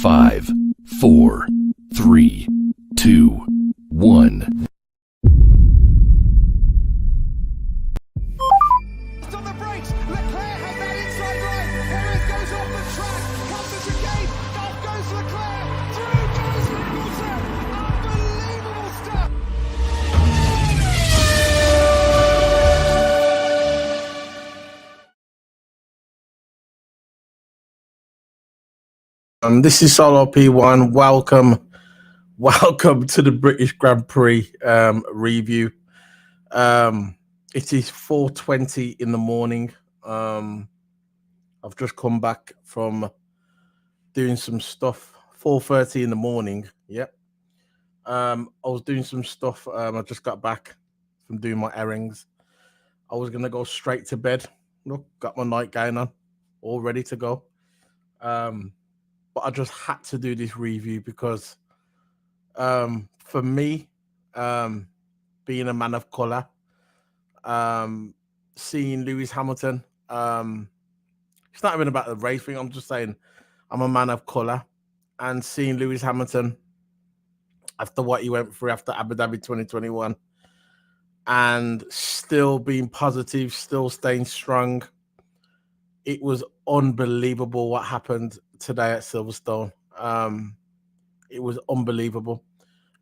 5, 4, 3, 2, 1. On the brakes, Leclerc has that inside line. Perez goes off the track, comes the chicane, off goes Leclerc, through goes Hamilton. Unbelievable stuff. This is Solo P1. Welcome to the British Grand Prix review. It is 4:20 in the morning. I've just come back from doing some stuff. 4:30 in the morning. Yep. I was doing some stuff. I just got back from doing my errands. I was gonna go straight to bed. Look, got my nightgown on, all ready to go. But I just had to do this review because for me, being a man of color, seeing Lewis Hamilton, it's not even about the race thing. I'm just saying I'm a man of color, and seeing Lewis Hamilton after what he went through after Abu Dhabi 2021 and still being positive, still staying strong. It was unbelievable what happened today at Silverstone. It was unbelievable.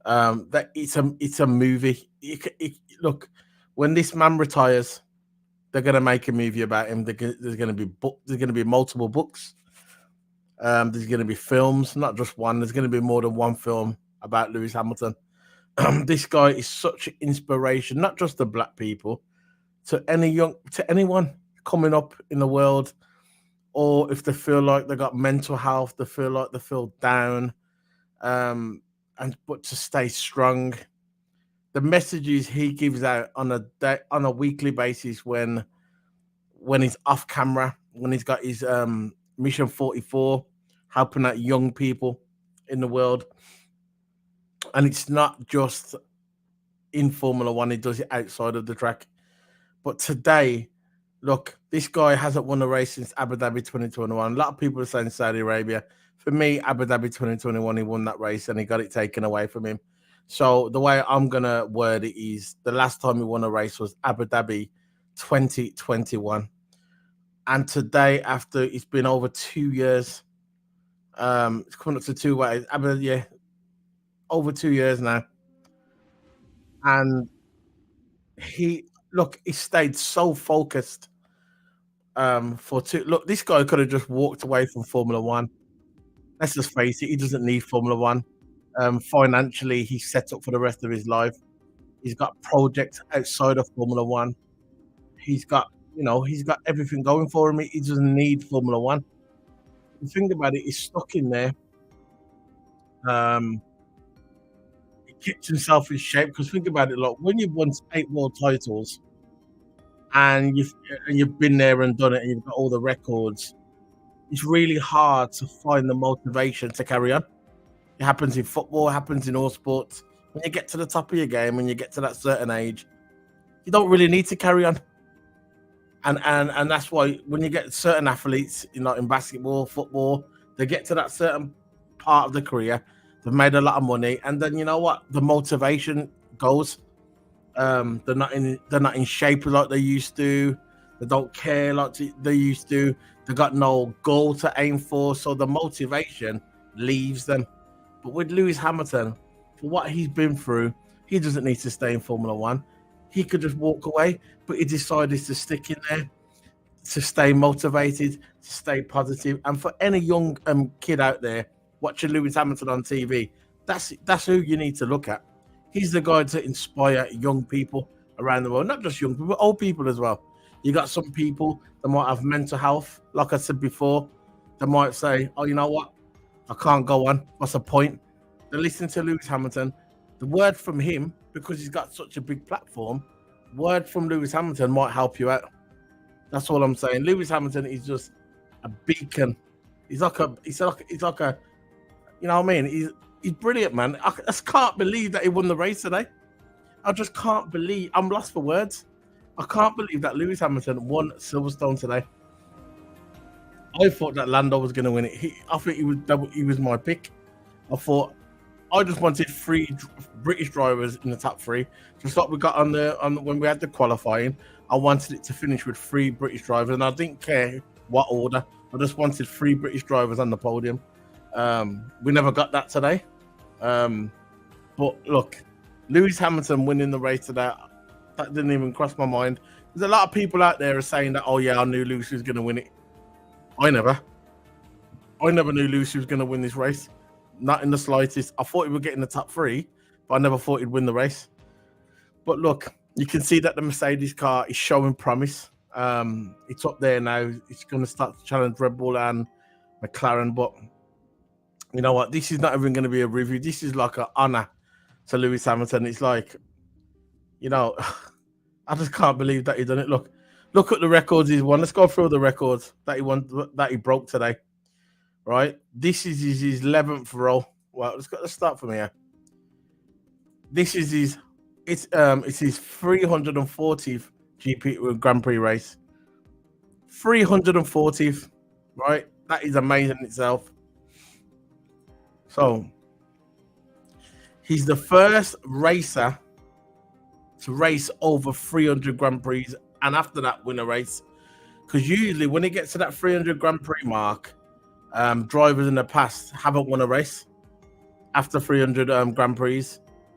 That it's a movie. Look, when this man retires, they're gonna make a movie about him. There's gonna be there's gonna be multiple books. There's gonna be films, not just one. There's gonna be more than one film about Lewis Hamilton. This guy is such an inspiration, not just to black people, to anyone coming up in the world, or if they feel like they got mental health, they feel down, but to stay strong. The messages he gives out on a weekly basis when he's off camera, when he's got his Mission 44, helping out young people in the world. And it's not just in Formula One, he does it outside of the track. But today, look, this guy hasn't won a race since Abu Dhabi 2021. A lot of people are saying Saudi Arabia. For me, Abu Dhabi 2021, he won that race and he got it taken away from him. So the way I'm going to word it is the last time he won a race was Abu Dhabi 2021. And today, after it's been over 2 years, it's coming up to 2 ways. Over 2 years now. And he stayed so focused look, this guy could have just walked away from Formula One. Let's just face it, he doesn't need Formula One. Financially, he's set up for the rest of his life. He's got projects outside of Formula One. He's got everything going for him. He doesn't need Formula One. The thing about it, he's stuck in there. He keeps himself in shape because think about it, like when you've won 8 world titles and you've been there and done it, and you've got all the records, it's really hard to find the motivation to carry on. It happens in football, it happens in all sports. When you get to the top of your game, when you get to that certain age, you don't really need to carry on. And that's why when you get certain athletes, in basketball, football, they get to that certain part of the career, they've made a lot of money, and then you know what? The motivation goes. They're not in shape like they used to. They don't care like they used to. They got no goal to aim for, so the motivation leaves them. But with Lewis Hamilton, for what he's been through, he doesn't need to stay in Formula One. He could just walk away, but he decided to stick in there, to stay motivated, to stay positive. And for any young kid out there watching Lewis Hamilton on TV, that's who you need to look at. He's the guy to inspire young people around the world, not just young people, but old people as well. You got some people that might have mental health, like I said before. They might say, "Oh, you know what? I can't go on. What's the point?" They listen to Lewis Hamilton. The word from him, because he's got such a big platform, word from Lewis Hamilton might help you out. That's all I'm saying. Lewis Hamilton is just a beacon. He's like a, you know what I mean? He's brilliant, man. I just can't believe that he won the race today. I just can't believe. I'm lost for words. I can't believe that Lewis Hamilton won Silverstone today. I thought that Lando was going to win it. I think he was my pick. I just wanted 3 British drivers in the top 3, just like we got on when we had the qualifying. I wanted it to finish with 3 British drivers, and I didn't care what order. I just wanted 3 British drivers on the podium. We never got that today. But look, Lewis Hamilton winning the race today, that didn't even cross my mind. There's a lot of people out there are saying that, "Oh yeah, I knew Lewis was going to win it." I never knew Lewis was going to win this race. Not in the slightest. I thought he would get in the top 3, but I never thought he'd win the race. But look, you can see that the Mercedes car is showing promise. It's up there now. It's going to start to challenge Red Bull and McLaren. But you know what? This is not even going to be a review. This is like an honor to Lewis Hamilton. It's like, I just can't believe that he done it. Look at the records he's won. Let's go through the records that he won, that he broke today. Right, this is his 11th row. Well, let's start from here. This is his 340th GP Grand Prix race. 340th, right? That is amazing in itself. So he's the first racer to race over 300 Grand Prix, and after that win a race. Because usually when it gets to that 300 Grand Prix mark, drivers in the past haven't won a race after 300 Grand Prix.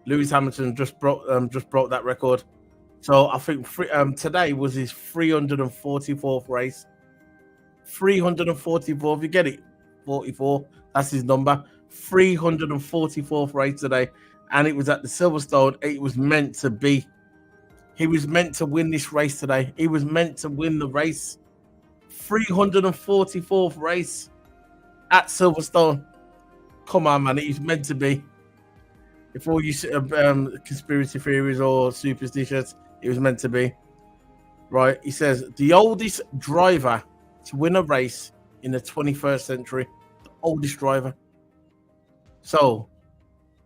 Lewis Hamilton just broke that record. So I think today was his 344th race. 344th, you get it? 44. That's his number. 344th race today, and it was at the Silverstone. It was meant to be. He was meant to win this race today. He was meant to win the race. 344th race at Silverstone. Come on, man. He's meant to be. If all you conspiracy theories or superstitions, it was meant to be. Right? He says, the oldest driver to win a race in the 21st century. The oldest driver. So,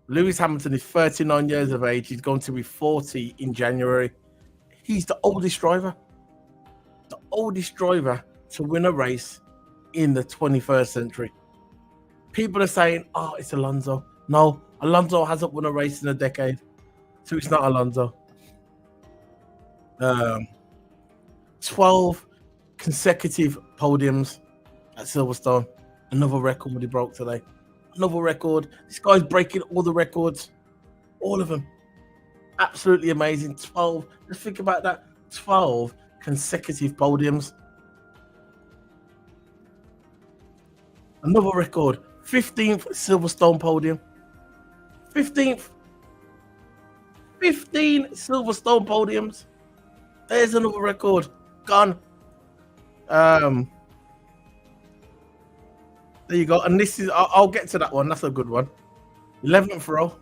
Lewis Hamilton is 39 years of age. He's going to be 40 in January. He's the oldest driver. The oldest driver to win a race in the 21st century. People are saying, oh, it's Alonso. No, Alonso hasn't won a race in a decade. So it's not Alonso. 12 consecutive podiums at Silverstone. Another record he broke today. Another record. This guy's breaking all the records. All of them. Absolutely amazing. 12. Just think about that. 12 consecutive podiums. Another record. 15th Silverstone podium. 15th. 15 Silverstone podiums. There's another record. Gone. There you go. And this is, I'll get to that one. That's a good one. 11th row.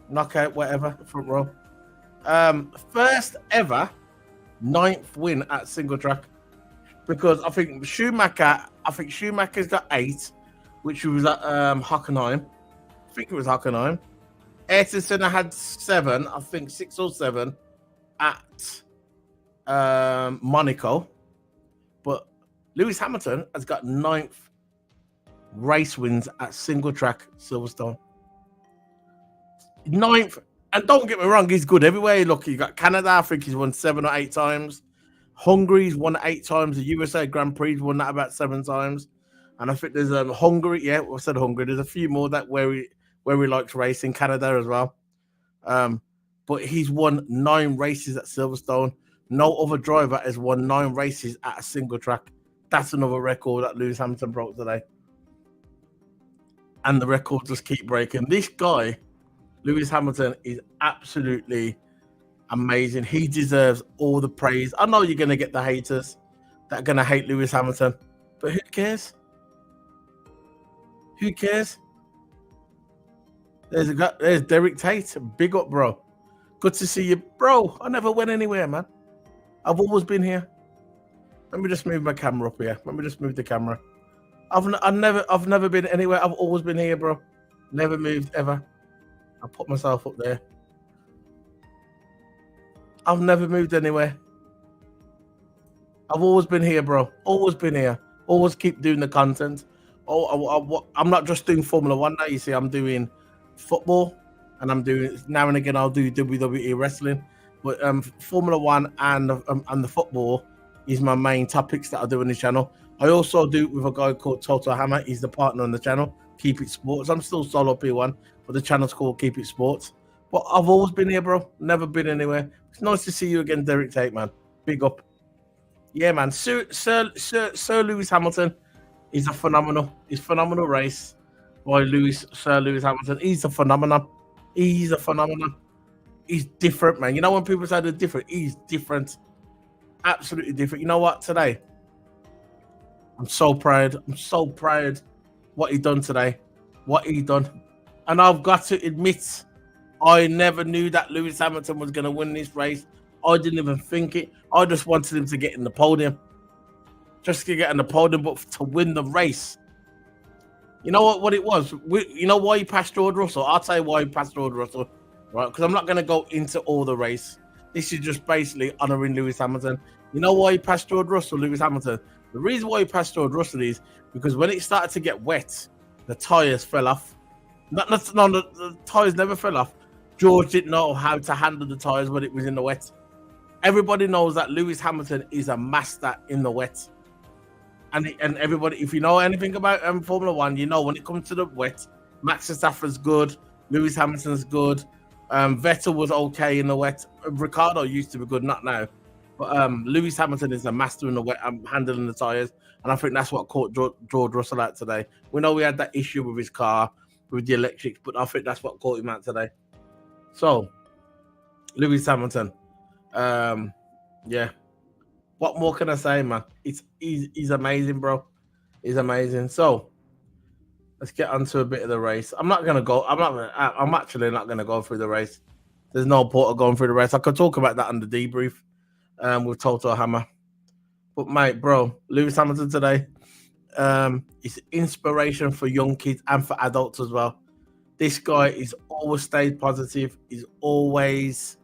Knockout, whatever. Front row. First ever 9th win at single track. Because I think Schumacher's got 8, which was at Hockenheim. I think it was Hockenheim. Ayrton Senna had 7, I think 6 or 7 at Monaco. But Lewis Hamilton has got 9th race wins at single track Silverstone. 9th, and don't get me wrong, he's good everywhere. Look, you got Canada, I think he's won 7 or 8 times. Hungary's won 8 times. The USA Grand Prix won that about 7 times. And I think there's Hungary. Yeah, I said Hungary. There's a few more that where we likes racing. Canada as well. But he's won 9 races at Silverstone. No other driver has won 9 races at a single track. That's another record that Lewis Hamilton broke today. And the records just keep breaking. This guy, Lewis Hamilton, is absolutely amazing. He deserves all the praise. I know you're going to get the haters that are going to hate Lewis Hamilton, but who cares? Who cares? There's Derek Tate. Big up, bro. Good to see you, bro. I never went anywhere, man. I've always been here. Let me just move my camera up here. Let me just move the camera. I've never been anywhere. I've always been here, bro. Never moved ever. I put myself up there. I've never moved anywhere. I've always been here, bro. Always been here. Always keep doing the content. I'm not just doing Formula 1 now. You see, I'm doing football, and I'm doing now and again. I'll do WWE wrestling, but Formula 1 and the football is my main topics that I do on the channel. I also do it with a guy called Toto Hammer. He's the partner on the channel, Keep It Sports. I'm still solo P1, but the channel's called Keep It Sports. But I've always been here, bro. Never been anywhere. It's nice to see you again, Derek Tate, man. Big up. Yeah, man. Sir Lewis Hamilton is a phenomenal. It's phenomenal race by Sir Lewis Hamilton. He's a phenomenon. He's a phenomenon. He's different, man. You know when people say they're different, he's different. Absolutely different. You know what? Today, I'm so proud. I'm so proud what he done today. What he done. And I've got to admit, I never knew that Lewis Hamilton was going to win this race. I didn't even think it. I just wanted him to get in the podium. Just to get in the podium, but to win the race. You know what it was? You know why he passed George Russell? I'll tell you why he passed George Russell. Right? Because I'm not going to go into all the race. This is just basically honouring Lewis Hamilton. You know why he passed George Russell, Lewis Hamilton? The reason why he passed George Russell is because when it started to get wet, the tyres fell off. The tyres never fell off. George didn't know how to handle the tyres when it was in the wet. Everybody knows that Lewis Hamilton is a master in the wet. And everybody, if you know anything about Formula 1, you know when it comes to the wet, Max Verstappen's good, Lewis Hamilton's good, Vettel was okay in the wet. Ricardo used to be good, not now. But Lewis Hamilton is a master in the wet, handling the tyres. And I think that's what caught George Russell out today. We know we had that issue with his car, with the electrics, but I think that's what caught him out today. So, Lewis Hamilton. Yeah. What more can I say, man? He's amazing, bro. He's amazing. So, let's get onto a bit of the race. I'm actually not gonna go through the race. There's no point of going through the race. I could talk about that on the debrief with Toto Hammer. But mate, bro, Lewis Hamilton today is inspiration for young kids and for adults as well. This guy is always stayed positive. He's always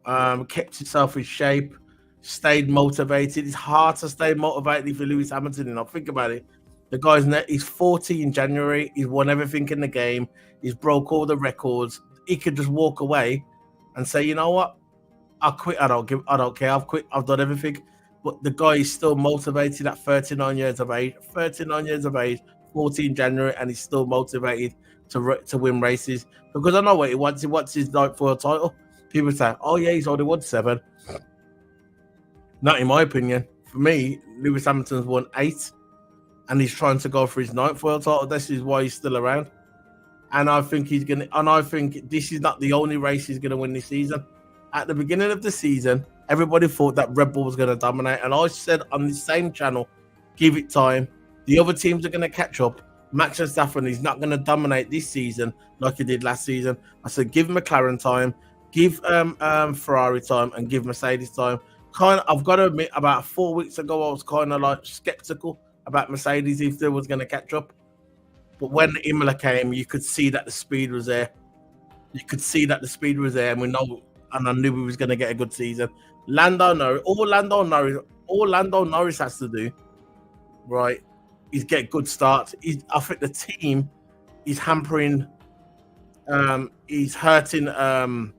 kept himself in shape, stayed motivated. It's hard to stay motivated for Lewis Hamilton. You know, think about it. The he's 40 in January. He's won everything in the game. He's broke all the records. He could just walk away and say, you know what? I quit. I don't care. I've quit. I've done everything. But the guy is still motivated at 39 years of age. 39 years of age, 14 January, and he's still motivated to win races. Because I know what he wants. He wants his ninth world title. People say, oh yeah, he's already won 7. Not in my opinion. For me, Lewis Hamilton's won 8. And he's trying to go for his 9th world title. This is why he's still around. And I think I think this is not the only race he's gonna win this season. At the beginning of the season, everybody thought that Red Bull was going to dominate. And I said on the same channel, give it time. The other teams are going to catch up. Max Verstappen is not going to dominate this season like he did last season. I said, give McLaren time, give Ferrari time, and give Mercedes time. I've got to admit, about 4 weeks ago, I was kind of like skeptical about Mercedes if they was going to catch up. But when Imola came, you could see that the speed was there. And we know. And I knew he was going to get a good season. All Lando Norris has to do, right, is get good starts. I think the team is hampering, he's hurting the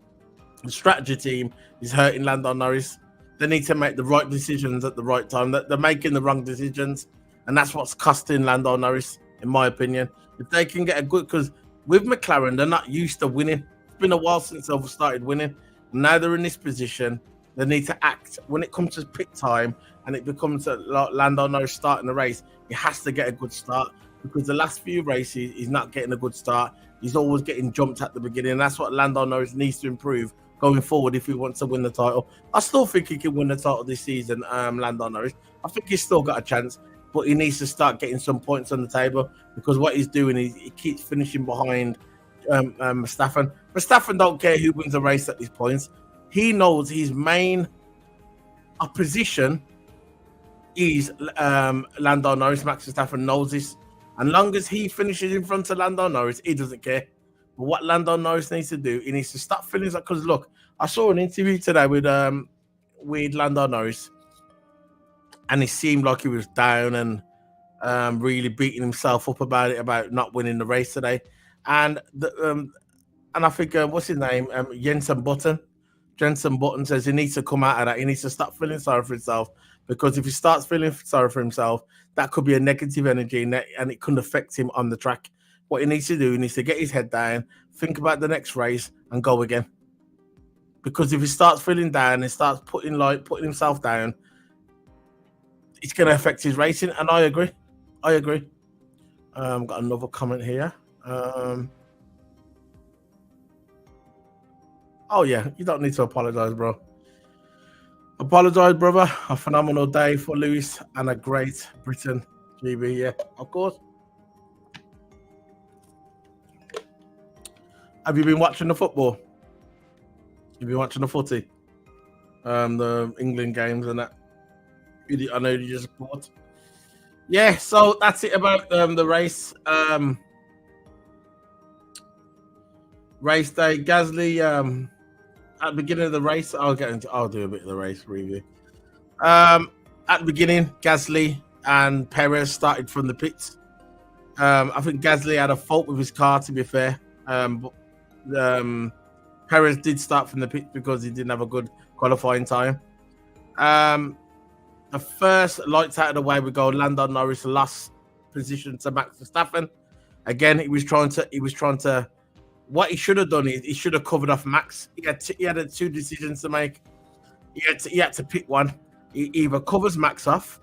strategy team, is hurting Lando Norris. They need to make the right decisions at the right time. They're making the wrong decisions, and that's what's costing Lando Norris, in my opinion. If they can get a good, because with McLaren, they're not used to winning. It's been a while since they've started winning. Now they're in this position. They need to act. When it comes to pit time and it becomes Lando Norris starting the race, he has to get a good start, because the last few races he's not getting a good start. He's always getting jumped at the beginning. And that's what Lando Norris needs to improve going forward if he wants to win the title. I still think he can win the title this season, Lando Norris. I think he's still got a chance, but he needs to start getting some points on the table, because what he's doing is he keeps finishing behind Verstappen. Verstappen don't care who wins the race at these points. He knows his main opposition is Lando Norris. Max Verstappen knows this. And long as he finishes in front of Lando Norris, he doesn't care. But what Lando Norris needs to do, he needs to stop feeling like, because look, I saw an interview today with Lando Norris, and it seemed like he was down and really beating himself up about not winning the race today. And I think what's his name? Jensen Button says he needs to come out of that. He needs to stop feeling sorry for himself, because if he starts feeling sorry for himself, that could be a negative energy, and it can affect him on the track. What he needs to do, he needs to get his head down, think about the next race, and go again. Because if he starts feeling down and starts putting himself down, it's going to affect his racing. And I agree. Got another comment here. Oh yeah, you don't need to apologize, bro. Apologize, brother. A phenomenal day for Lewis and a great Britain GB. Yeah, of course. Have you been watching the football? You've been watching the footy, the England games and that. I know you just support. Yeah, so that's it about the race. Race day, Gasly. At the beginning of the race, I'll do a bit of the race review. At the beginning, Gasly and Perez started from the pits. I think Gasly had a fault with his car, to be fair. But Perez did start from the pits because he didn't have a good qualifying time. The first lights out of the way we go. Lando Norris lost position to Max Verstappen. Again, he was trying to what he should have done is he should have covered off Max. He had two decisions to make. He had to pick one. He either covers Max off,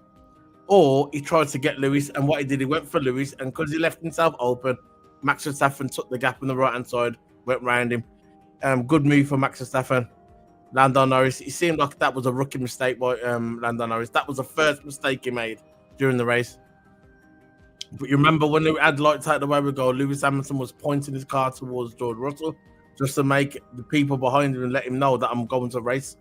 or he tried to get Lewis. And what he did, he went for Lewis, and because he left himself open, Max Verstappen took the gap on the right hand side, went round him. Good move for Max Verstappen. Lando Norris. It seemed like that was a rookie mistake by Lando Norris. That was the first mistake he made during the race. But you remember when they had lights out the way we go, Lewis Hamilton was pointing his car towards George Russell just to make the people behind him and let him know that I'm going to race.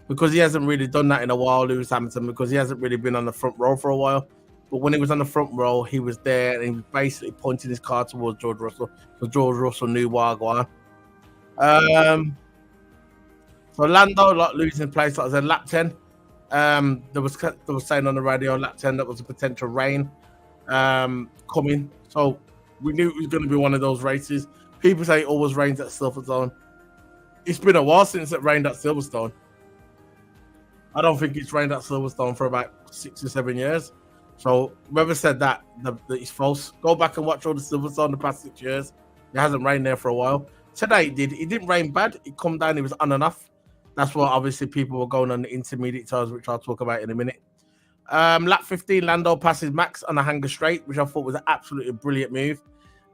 Because he hasn't really done that in a while, Lewis Hamilton, because he hasn't really been on the front row for a while. But when he was on the front row, he was there and he was basically pointing his car towards George Russell. So George Russell knew what I got. So Lando, like losing place, like I said, lap 10. There was saying on the radio, lap 10, that was a potential rain coming. So we knew it was going to be one of those races. People say it always rains at Silverstone. It's been a while since it rained at Silverstone. I don't think it's rained at Silverstone for about 6 or 7 years. So whoever said that it's false. Go back and watch all the Silverstone the past 6 years. It hasn't rained there for a while. Today it did. It didn't rain bad. It come down. It was on and off. That's why obviously people were going on the intermediate tires, which I'll talk about in a minute. Lap 15, Lando passes Max on a hanger straight, which I thought was an absolutely brilliant move,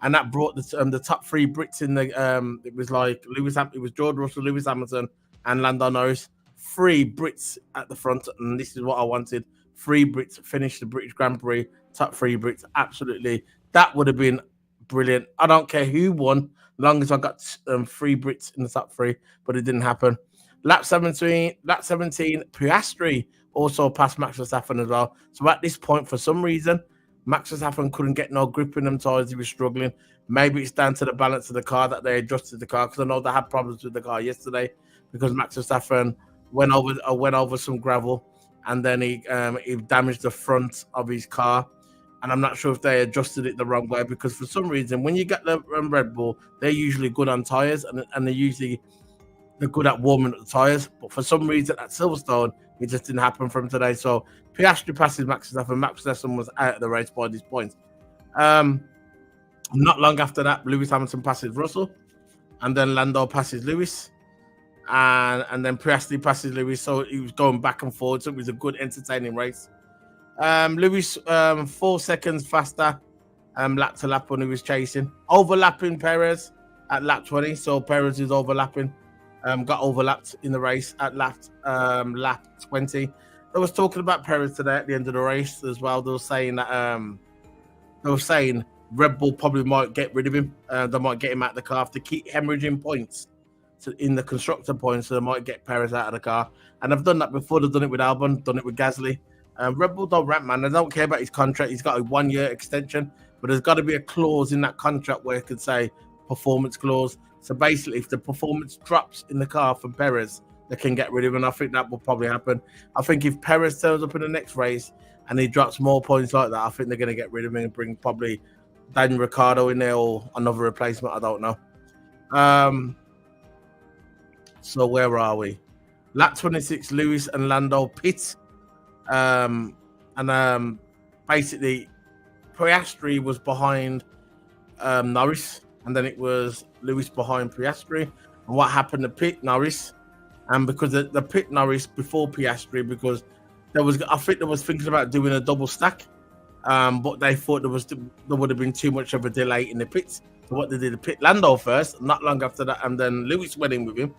and that brought the top three Brits in the. It was like it was George Russell, Lewis Hamilton, and Lando Norris. 3 Brits at the front, and this is what I wanted. 3 Brits finish the British Grand Prix, top 3 Brits. Absolutely, that would have been brilliant. I don't care who won, as long as I got 3 Brits in the top 3, but it didn't happen. Lap 17, Piastri also passed Max Verstappen as well. So at this point, for some reason, Max Verstappen couldn't get no grip in them tires. He was struggling. Maybe it's down to the balance of the car that they adjusted the car, because I know they had problems with the car yesterday because Max Verstappen went over some gravel, and then he damaged the front of his car. And I'm not sure if they adjusted it the wrong way, because for some reason, when you get the Red Bull, they're usually good on tires, and they're good at warming up the tires. But for some reason at Silverstone, it just didn't happen for him today. So Piastri passes Max Verstappen. Max Verstappen was out of the race by this point. Not long after that, Lewis Hamilton passes Russell, and then Lando passes Lewis. And then Piastri passes Lewis, so he was going back and forth. So it was a good, entertaining race. Lewis 4 seconds faster lap to lap when he was chasing, overlapping Perez at lap 20. So Perez is overlapping, got overlapped in the race at lap 20. They was talking about Perez today at the end of the race as well. They were saying that Red Bull probably might get rid of him. They might get him out of the car to keep hemorrhaging points in the constructor points, so they might get Perez out of the car. And I've done that before. They've done it with Albon, done it with Gasly. Red Bull don't rant, man. They don't care about his contract. He's got a 1-year extension, but there's got to be a clause in that contract where it could say performance clause. So basically, if the performance drops in the car from Perez, they can get rid of him. And I think that will probably happen. I think if Perez turns up in the next race and he drops more points like that, I think they're going to get rid of him and bring probably Daniel Ricciardo in there or another replacement. I don't know. So where are we? Lap 26, Lewis and Lando pit. Basically, Piastri was behind Norris, and then it was Lewis behind Piastri. And what happened to pit Norris? And because the pit Norris before Piastri, because I think there was thinking about doing a double stack, but they thought there would have been too much of a delay in the pits. So what they did, they pit Lando first, not long after that, and then Lewis went in with him.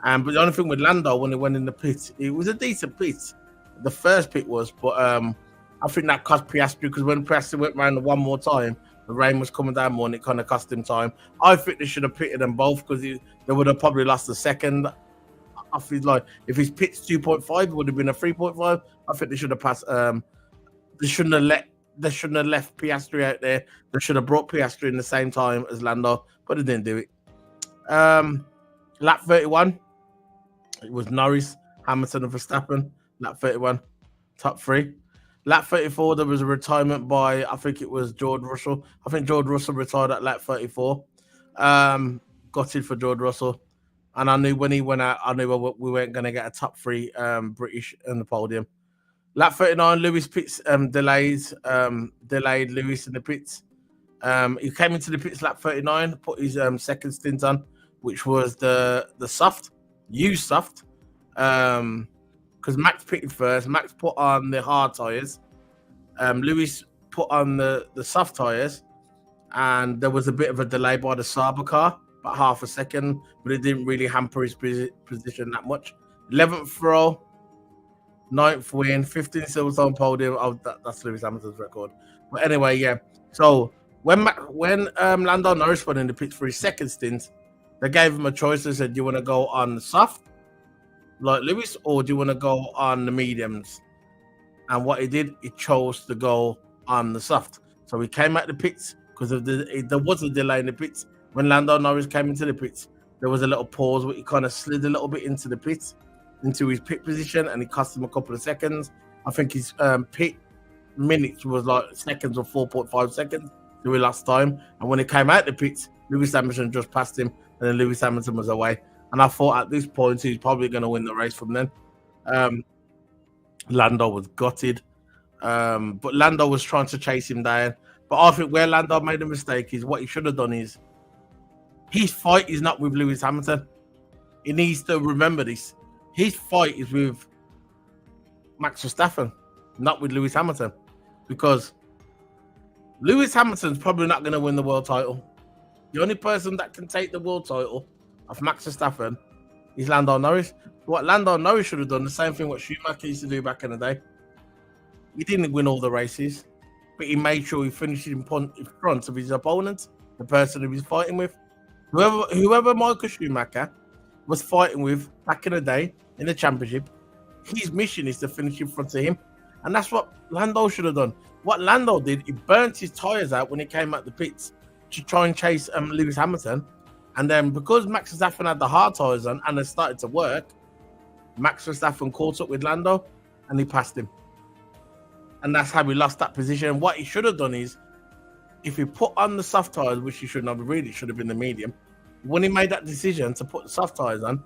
But the only thing with Lando, when he went in the pit, it was a decent pit. The first pit was, but I think that cost Piastri, because when Piastri went round one more time, the rain was coming down more and it kind of cost him time. I think they should have pitted them both, because they would have probably lost a second. I feel like if his pit's 2.5, it would have been a 3.5. I think they should have passed. They shouldn't have left Piastri out there. They should have brought Piastri in the same time as Lando, but they didn't do it. Lap 31. It was Norris, Hamilton, and Verstappen. Lap 31, top 3. Lap 34, there was a retirement by, I think it was George Russell. I think George Russell retired at lap 34. Gutted for George Russell. And I knew when he went out, I knew we weren't going to get a top 3 British in the podium. Lap 39, Lewis pits delayed Lewis in the pits. He came into the pits lap 39, put his second stint on, which was the soft, used soft. Because Max pitted first. Max put on the hard tyres. Lewis put on the soft tyres, and there was a bit of a delay by the Sauber car, about half a second, but it didn't really hamper his position that much. 11th throw, 9th win, 15th Silverstone podium. Oh, that's Lewis Hamilton's record. But anyway, yeah. So when Lando Norris went in the pits for his second stint, they gave him a choice. They said, "Do you want to go on the soft, like Lewis, or do you want to go on the mediums?" And what he did, he chose to go on the soft. So he came out the pits because there was a delay in the pits. When Lando Norris came into the pits, there was a little pause where he kind of slid a little bit into the pits, into his pit position, and it cost him a couple of seconds. I think his pit minutes was like seconds or 4.5 seconds, so he lost time. And when he came out the pits, Lewis Hamilton just passed him, and then Lewis Hamilton was away. And I thought at this point he's probably going to win the race from then. Lando was gutted, but Lando was trying to chase him down. But I think where Lando made a mistake is what he should have done is his fight is not with Lewis Hamilton. He needs to remember this. His fight is with Max Verstappen, not with Lewis Hamilton, because Lewis Hamilton's probably not going to win the world title. The only person that can take the world title of Max Verstappen is Lando Norris. What Lando Norris should have done, the same thing what Schumacher used to do back in the day. He didn't win all the races, but he made sure he finished in front of his opponent, the person he was fighting with. Whoever Michael Schumacher was fighting with back in the day in the championship, his mission is to finish in front of him. And that's what Lando should have done. What Lando did, he burnt his tyres out when he came out the pits to try and chase Lewis Hamilton. And then because Max Verstappen had the hard tyres on and it started to work, Max Verstappen caught up with Lando and he passed him. And that's how we lost that position. What he should have done is, if he put on the soft tyres, which he shouldn't have, really should have been the medium, when he made that decision to put the soft tyres on,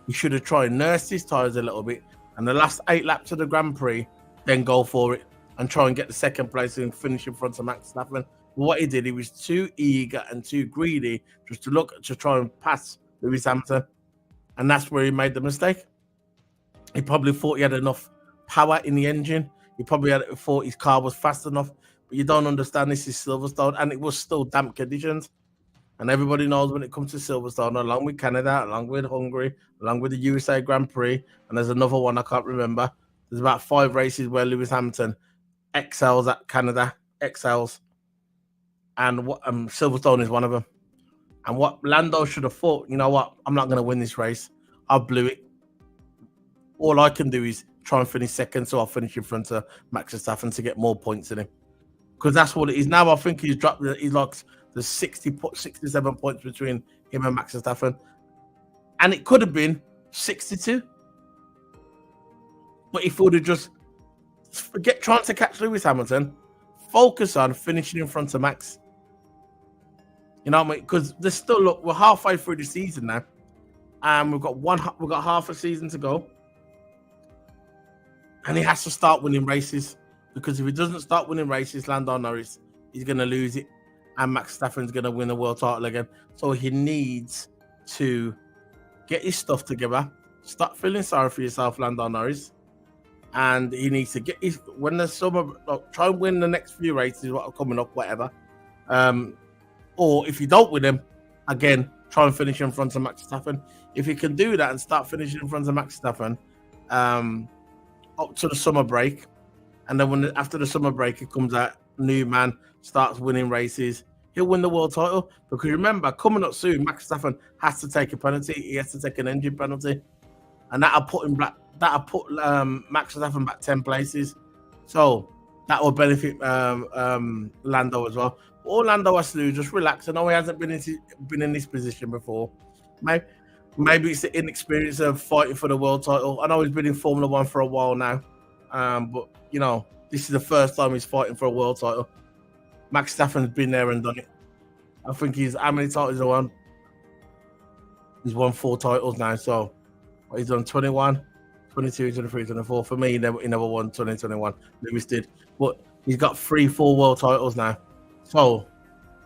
he should have tried and nursed his tyres a little bit. And the last 8 laps of the Grand Prix, then go for it and try and get the second place and finish in front of Max Verstappen. What he did, he was too eager and too greedy just to look to try and pass Lewis Hamilton. And that's where he made the mistake. He probably thought he had enough power in the engine. He probably thought his car was fast enough. But you don't understand, this is Silverstone, and it was still damp conditions. And everybody knows when it comes to Silverstone, along with Canada, along with Hungary, along with the USA Grand Prix, and there's another one I can't remember. There's about 5 races where Lewis Hamilton excels at Canada, excels. And Silverstone is one of them. And what Lando should have thought, you know what, I'm not going to win this race. I blew it. All I can do is try and finish second, so I'll finish in front of Max Verstappen to get more points in him. Because that's what it is. Now I think he's dropped, he's like the 67 points between him and Max Verstappen. And it could have been 62. But if he would have just forget trying to catch Lewis Hamilton, focus on finishing in front of Max. You know what I mean? Because there's still, look, we're halfway through the season now, and we've got half a season to go, and he has to start winning races. Because if he doesn't start winning races, Lando Norris is going to lose it, and Max Verstappen's going to win the world title again. So he needs to get his stuff together, stop feeling sorry for yourself, Lando Norris, and he needs to get his try and win the next few races what are coming up, whatever. Or if you don't win them, again, try and finish in front of Max Verstappen. If you can do that and start finishing in front of Max Verstappen up to the summer break, and then after the summer break, it comes out, new man, starts winning races, he'll win the world title. Because remember, coming up soon, Max Verstappen has to take a penalty. He has to take an engine penalty, and that'll put Max Verstappen back 10 places. So that will benefit Lando as well. All Lando has to do is just relax. I know he hasn't been in this position before. Maybe it's the inexperience of fighting for the world title. I know he's been in Formula One for a while now, but you know, this is the first time he's fighting for a world title. Max Verstappen's been there and done it. I think how many titles he won? He's won 4 titles now. So he's done 21, 22, 23, 24. For me, he never won 2021. Lewis did, but he's got 3-4 world titles now. So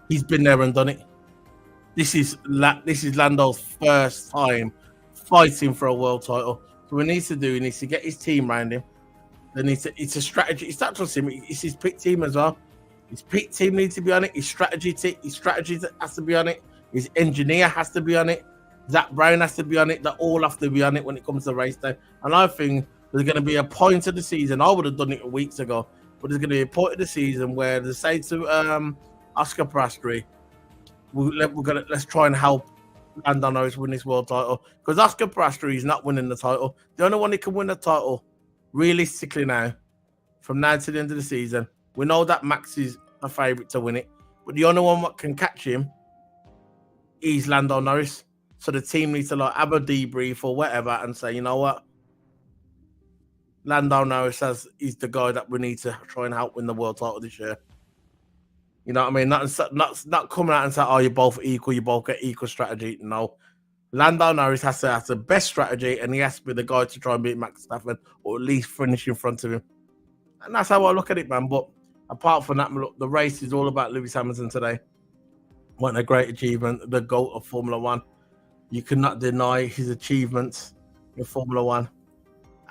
He's been there and done it. This is Lando's first time fighting for a world title. So what he needs to do, he needs to get his team around him. It's a strategy. It's not just him. It's his pick team as well. His pick team needs to be on it. His strategy has to be on it. His engineer has to be on it. Zach Brown has to be on it. They all have to be on it when it comes to race day. And I think there's going to be a point of the season. I would have done it weeks ago, but there's going to be a point of the season where they say to Oscar Piastri, let's try and help Lando Norris win this world title, because Oscar Piastri is not winning the title. The only one that can win the title, realistically now, from now to the end of the season, we know that Max is a favourite to win it, but the only one that can catch him is Lando Norris. So the team needs to have a debrief or whatever and say, you know what, Lando Norris is the guy that we need to try and help win the world title this year. You know what I mean? Not coming out and say, oh, you're both equal, you both get equal strategy. No. Lando Norris has to have the best strategy, and he has to be the guy to try and beat Max Verstappen, or at least finish in front of him. And that's how I look at it, man. But apart from that, look, the race is all about Lewis Hamilton today. What a great achievement, the GOAT of Formula One. You cannot deny his achievements in Formula One.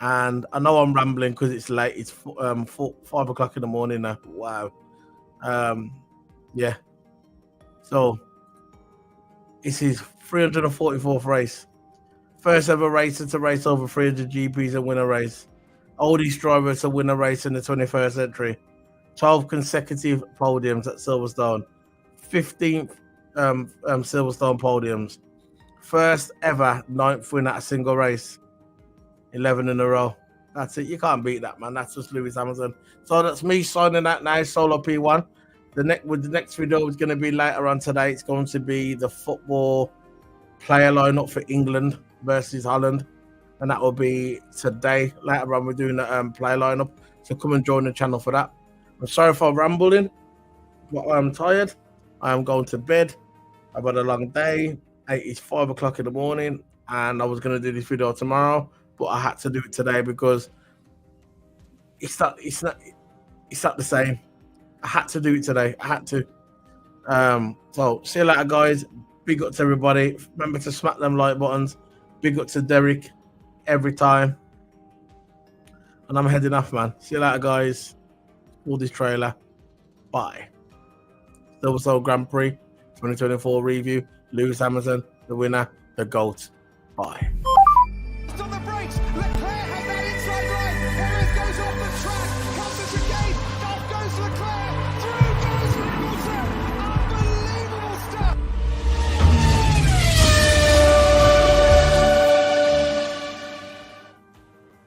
And I know I'm rambling because it's late. It's 5 o'clock in the morning now. Wow. Yeah. So it's his 344th race. First ever racer to race over 300 GPs and win a race. Oldest driver to win a race in the 21st century. 12 consecutive podiums at Silverstone. 15th Silverstone podiums. First ever 9th win at a single race. 11 in a row. That's it. You can't beat that, man. That's just Lewis Hamilton. So that's me signing out now, Solo P1. The next video is going to be later on today. It's going to be the football player lineup for England versus Holland. And that will be today. Later on, we're doing the player lineup. So come and join the channel for that. I'm sorry for rambling, but I'm tired. I am going to bed. I've had a long day. It's 5 o'clock in the morning. And I was going to do this video tomorrow, but I had to do it today because it's not the same. I had to do it today. I had to. So see you later, guys. Big up to everybody. Remember to smack them like buttons. Big up to Derek every time. And I'm heading off, man. See you later, guys. All this trailer. Bye. Silverstone Grand Prix 2024 review. Lewis Hamilton, the winner, the GOAT. Bye. On the brakes, Leclerc has that